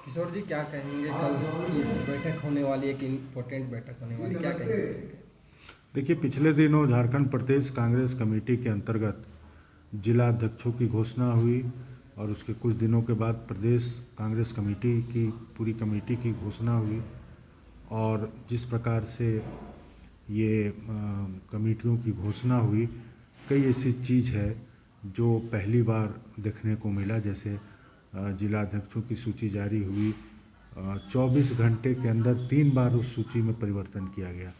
किशोर जी क्या कहेंगे, कल बैठक होने वाली है, एक इम्पोर्टेंट बैठक होने वाली, क्या कहेंगे? देखिए, पिछले दिनों झारखंड प्रदेश कांग्रेस कमेटी के अंतर्गत जिला अध्यक्षों की घोषणा हुई और उसके कुछ दिनों के बाद प्रदेश कांग्रेस कमेटी की पूरी कमेटी की घोषणा हुई। और जिस प्रकार से ये कमेटियों की घोषणा हुई, कई ऐसी चीज़ है जो पहली बार देखने को मिला। जैसे जिला अध्यक्षों की सूची जारी हुई, 24 घंटे के अंदर 3 बार उस सूची में परिवर्तन किया गया।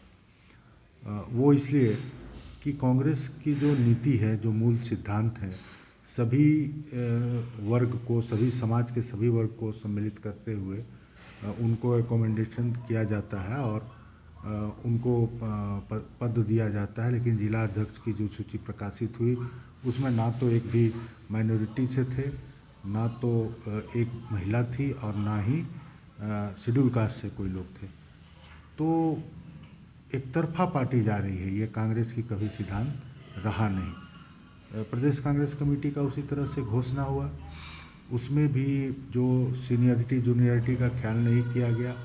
वो इसलिए कि कांग्रेस की जो नीति है, जो मूल सिद्धांत है, सभी वर्ग को, सभी समाज के सभी वर्ग को सम्मिलित करते हुए उनको रिकमेंडेशन किया जाता है और उनको पद दिया जाता है। लेकिन जिला अध्यक्ष की जो सूची प्रकाशित हुई, उसमें ना तो एक भी माइनॉरिटी से थे, ना तो एक महिला थी और ना ही शेड्यूल कास्ट से कोई लोग थे। तो एक तरफा पार्टी जा रही है, ये कांग्रेस की कभी सिद्धांत रहा नहीं। प्रदेश कांग्रेस कमेटी का उसी तरह से घोषणा हुआ, उसमें भी जो सीनियरिटी जूनियरिटी का ख्याल नहीं किया गया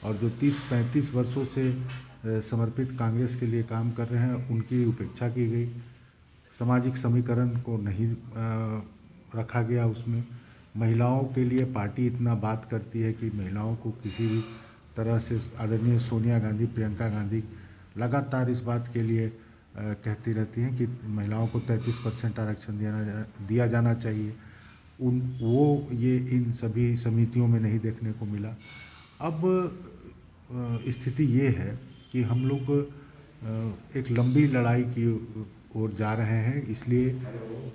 और जो 30-35 वर्षों से समर्पित कांग्रेस के लिए काम कर रहे हैं, उनकी उपेक्षा की गई। सामाजिक समीकरण को नहीं रखा गया उसमें। महिलाओं के लिए पार्टी इतना बात करती है कि महिलाओं को किसी भी तरह से, आदरणीय सोनिया गांधी, प्रियंका गांधी लगातार इस बात के लिए कहती रहती हैं कि महिलाओं को 33% आरक्षण दिया जाना चाहिए। ये इन सभी समितियों में नहीं देखने को मिला। अब स्थिति ये है कि हम लोग एक लंबी लड़ाई की ओर जा रहे हैं, इसलिए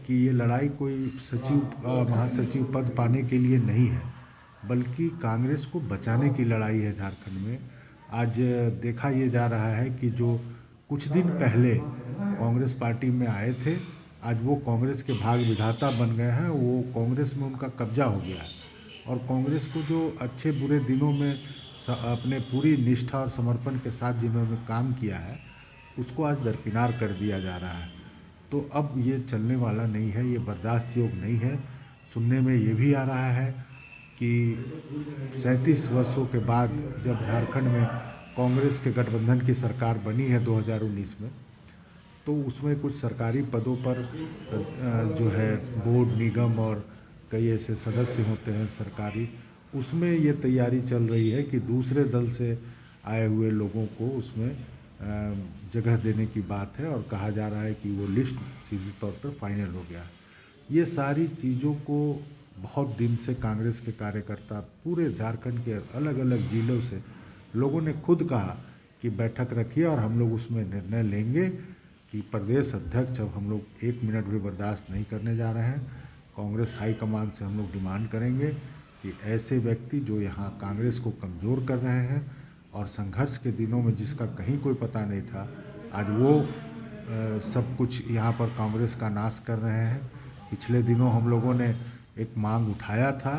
कि ये लड़ाई कोई महासचिव पद पाने के लिए नहीं है, बल्कि कांग्रेस को बचाने की लड़ाई है झारखंड में। आज देखा ये जा रहा है कि जो कुछ दिन पहले कांग्रेस पार्टी में आए थे, आज वो कांग्रेस के भाग विधाता बन गए हैं। वो कांग्रेस में उनका कब्जा हो गया है और कांग्रेस को जो अच्छे बुरे दिनों में अपने पूरी निष्ठा और समर्पण के साथ जिन्होंने काम किया है, उसको आज दरकिनार कर दिया जा रहा है। तो अब ये चलने वाला नहीं है, ये बर्दाश्त योग नहीं है। सुनने में ये भी आ रहा है कि 37 वर्षों के बाद जब झारखंड में कांग्रेस के गठबंधन की सरकार बनी है 2019 में, तो उसमें कुछ सरकारी पदों पर जो है बोर्ड, निगम और कई ऐसे सदस्य होते हैं सरकारी, उसमें ये तैयारी चल रही है कि दूसरे दल से आए हुए लोगों को उसमें जगह देने की बात है और कहा जा रहा है कि वो लिस्ट सीधे तौर पर फाइनल हो गया है। ये सारी चीज़ों को बहुत दिन से कांग्रेस के कार्यकर्ता पूरे झारखंड के अलग अलग जिलों से लोगों ने खुद कहा कि बैठक रखिए और हम लोग उसमें निर्णय लेंगे कि प्रदेश अध्यक्ष अब हम लोग 1 मिनट भी बर्दाश्त नहीं करने जा रहे हैं। कांग्रेस हाईकमान से हम लोग डिमांड करेंगे कि ऐसे व्यक्ति जो यहाँ कांग्रेस को कमज़ोर कर रहे हैं और संघर्ष के दिनों में जिसका कहीं कोई पता नहीं था, आज वो सब कुछ यहाँ पर कांग्रेस का नाश कर रहे हैं। पिछले दिनों हम लोगों ने एक मांग उठाया था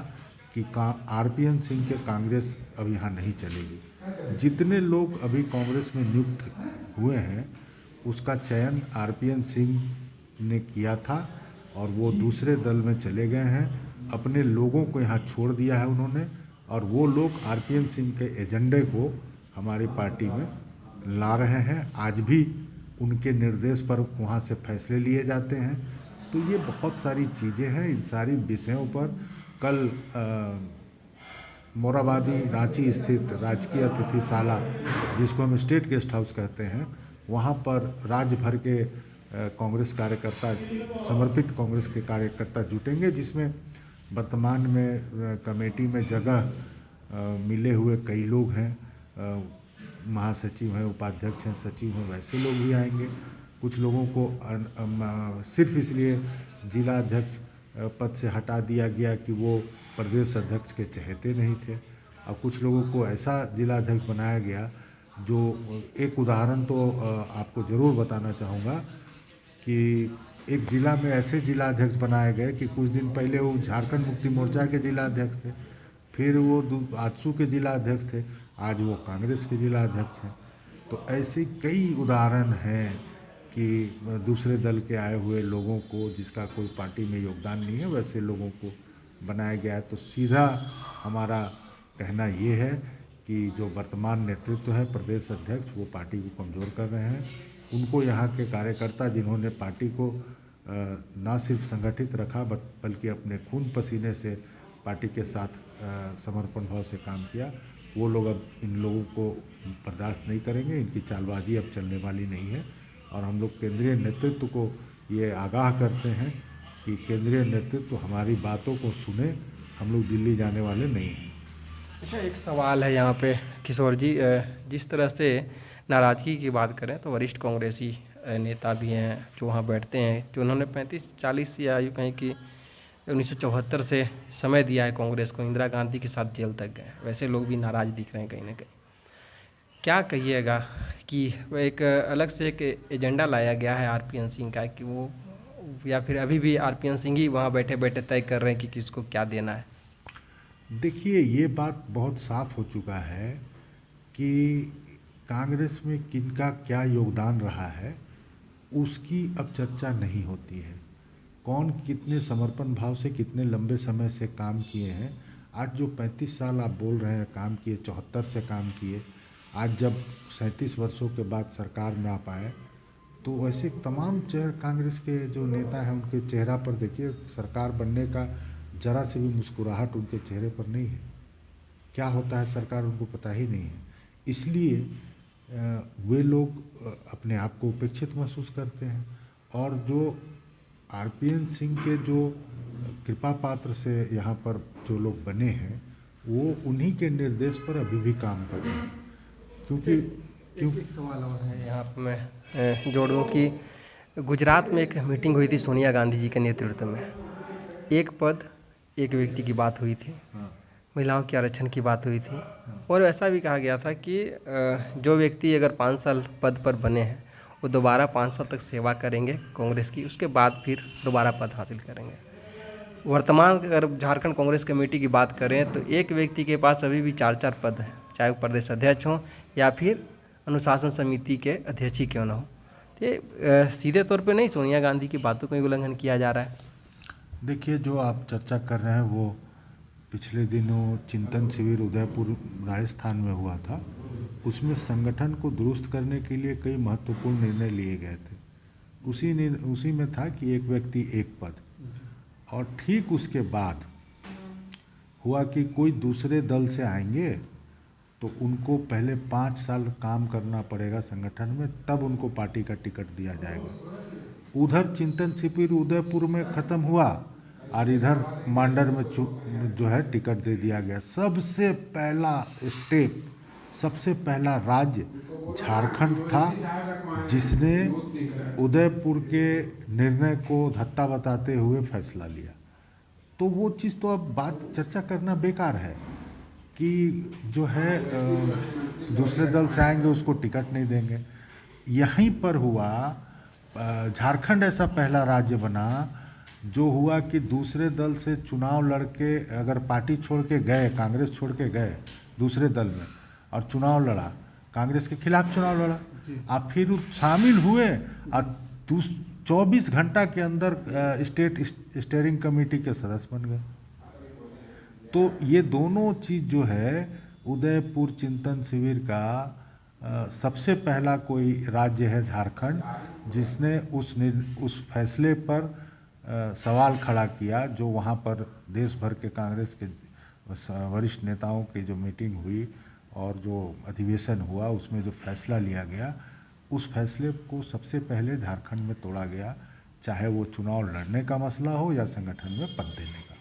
कि आरपीएन सिंह के कांग्रेस अब यहाँ नहीं चलेगी। जितने लोग अभी कांग्रेस में नियुक्त हुए हैं, उसका चयन आरपीएन सिंह ने किया था और वो दूसरे दल में चले गए हैं। अपने लोगों को यहाँ छोड़ दिया है उन्होंने और वो लोग आरपीएन सिंह के एजेंडे को हमारी पार्टी में ला रहे हैं। आज भी उनके निर्देश पर वहाँ से फैसले लिए जाते हैं। तो ये बहुत सारी चीज़ें हैं। इन सारी विषयों पर कल मोराबादी रांची स्थित राजकीय अतिथिशाला, जिसको हम स्टेट गेस्ट हाउस कहते हैं, वहाँ पर राज्य भर के कांग्रेस कार्यकर्ता, समर्पित कांग्रेस के कार्यकर्ता जुटेंगे, जिसमें वर्तमान में कमेटी में जगह मिले हुए कई लोग हैं, महासचिव हैं, उपाध्यक्ष हैं, सचिव हैं, वैसे लोग भी आएंगे। कुछ लोगों को सिर्फ इसलिए जिला अध्यक्ष पद से हटा दिया गया कि वो प्रदेश अध्यक्ष के चहेते नहीं थे। अब कुछ लोगों को ऐसा जिला अध्यक्ष बनाया गया, जो एक उदाहरण तो आपको ज़रूर बताना चाहूँगा कि एक ज़िला में ऐसे जिला अध्यक्ष बनाए गए कि कुछ दिन पहले वो झारखंड मुक्ति मोर्चा के जिला अध्यक्ष थे, फिर वो आजसू के जिला अध्यक्ष थे, आज वो कांग्रेस के जिला अध्यक्ष हैं। तो ऐसे कई उदाहरण हैं कि दूसरे दल के आए हुए लोगों को, जिसका कोई पार्टी में योगदान नहीं है, वैसे लोगों को बनाया गया है। तो सीधा हमारा कहना ये है कि जो वर्तमान नेतृत्व है, प्रदेश अध्यक्ष, वो पार्टी को कमज़ोर कर रहे हैं। उनको यहाँ के कार्यकर्ता जिन्होंने पार्टी को न सिर्फ संगठित रखा बल्कि अपने खून पसीने से पार्टी के साथ समर्पण भाव से काम किया, वो लोग अब इन लोगों को बर्दाश्त नहीं करेंगे। इनकी चालबाजी अब चलने वाली नहीं है और हम लोग केंद्रीय नेतृत्व को ये आगाह करते हैं कि केंद्रीय नेतृत्व हमारी बातों को सुने, हम लोग दिल्ली जाने वाले नहीं हैं। अच्छा, एक सवाल है यहाँ पे किशोर जी, जिस तरह से नाराज़गी की बात करें तो वरिष्ठ कांग्रेसी नेता भी हैं जो वहाँ बैठते हैं, जो उन्होंने 35-40 या यूँ कहें कि 1974 से समय दिया है कांग्रेस को, इंदिरा गांधी के साथ जेल तक गए, वैसे लोग भी नाराज़ दिख रहे हैं कहीं ना कहीं। क्या कहिएगा कि एक अलग से एक एजेंडा लाया गया है आरपीएन सिंह का, कि वो या फिर अभी भी आरपीएन सिंह ही वहाँ बैठे बैठे तय कर रहे हैं कि किसको क्या देना है? देखिए, ये बात बहुत साफ हो चुका है कि कांग्रेस में किनका क्या योगदान रहा है उसकी अब चर्चा नहीं होती है। कौन कितने समर्पण भाव से कितने लंबे समय से काम किए हैं। आज जो 35 साल आप बोल रहे हैं काम किए, 74 से काम किए, आज जब 37 वर्षों के बाद सरकार में आ पाए, तो वैसे तमाम कांग्रेस के जो नेता हैं उनके चेहरा पर देखिए, सरकार बनने का जरा से भी मुस्कुराहट उनके चेहरे पर नहीं है। क्या होता है सरकार उनको पता ही नहीं है। इसलिए वे लोग अपने आप को उपेक्षित महसूस करते हैं और जो आरपीएन सिंह के जो कृपा पात्र से यहाँ पर जो लोग बने हैं वो उन्हीं के निर्देश पर अभी भी काम कर रहे हैं। क्योंकि एक सवाल और है यहाँ पर मैं जोड़ दूँ कि गुजरात में एक मीटिंग हुई थी सोनिया गांधी जी के नेतृत्व में, एक पद एक व्यक्ति की बात हुई थी, महिलाओं के आरक्षण की बात हुई थी, और ऐसा भी कहा गया था कि जो व्यक्ति अगर 5 साल पद पर बने हैं वो दोबारा 5 साल तक सेवा करेंगे कांग्रेस की, उसके बाद फिर दोबारा पद हासिल करेंगे। वर्तमान अगर झारखंड कांग्रेस कमेटी की बात करें तो एक व्यक्ति के पास अभी भी 4-4 पद हैं, चाहे वो प्रदेश अध्यक्ष हों या फिर अनुशासन समिति के अध्यक्ष ही क्यों ना हो। तो सीधे तौर पे नहीं सोनिया गांधी की बातों का उल्लंघन किया जा रहा है? देखिए, जो आप चर्चा कर रहे हैं वो पिछले दिनों चिंतन शिविर उदयपुर राजस्थान में हुआ था। उसमें संगठन को दुरुस्त करने के लिए कई महत्वपूर्ण निर्णय लिए गए थे। उसी में था कि एक व्यक्ति एक पद, और ठीक उसके बाद हुआ कि कोई दूसरे दल से आएंगे तो उनको पहले 5 साल काम करना पड़ेगा संगठन में, तब उनको पार्टी का टिकट दिया जाएगा। उधर चिंतन शिविर उदयपुर में ख़त्म हुआ और इधर मांडर में जो है टिकट दे दिया गया। सबसे पहला स्टेप, सबसे पहला राज्य झारखंड था जिसने उदयपुर के निर्णय को धत्ता बताते हुए फैसला लिया। तो वो चीज़ तो अब बात चर्चा करना बेकार है कि जो है दूसरे दल से आएंगे उसको टिकट नहीं देंगे। यहीं पर हुआ, झारखंड ऐसा पहला राज्य बना जो हुआ कि दूसरे दल से चुनाव लड़के अगर पार्टी छोड़ के गए, कांग्रेस छोड़ के गए दूसरे दल में और चुनाव लड़ा, कांग्रेस के खिलाफ चुनाव लड़ा, आप फिर शामिल हुए और 24 घंटा के अंदर स्टेट स्टीयरिंग कमेटी के सदस्य बन गए। तो ये दोनों चीज़ जो है उदयपुर चिंतन शिविर का सबसे पहला कोई राज्य है झारखंड जिसने उस फैसले पर सवाल खड़ा किया, जो वहाँ पर देश भर के कांग्रेस के वरिष्ठ नेताओं की जो मीटिंग हुई और जो अधिवेशन हुआ उसमें जो फैसला लिया गया, उस फैसले को सबसे पहले झारखंड में तोड़ा गया, चाहे वो चुनाव लड़ने का मसला हो या संगठन में पद देने का।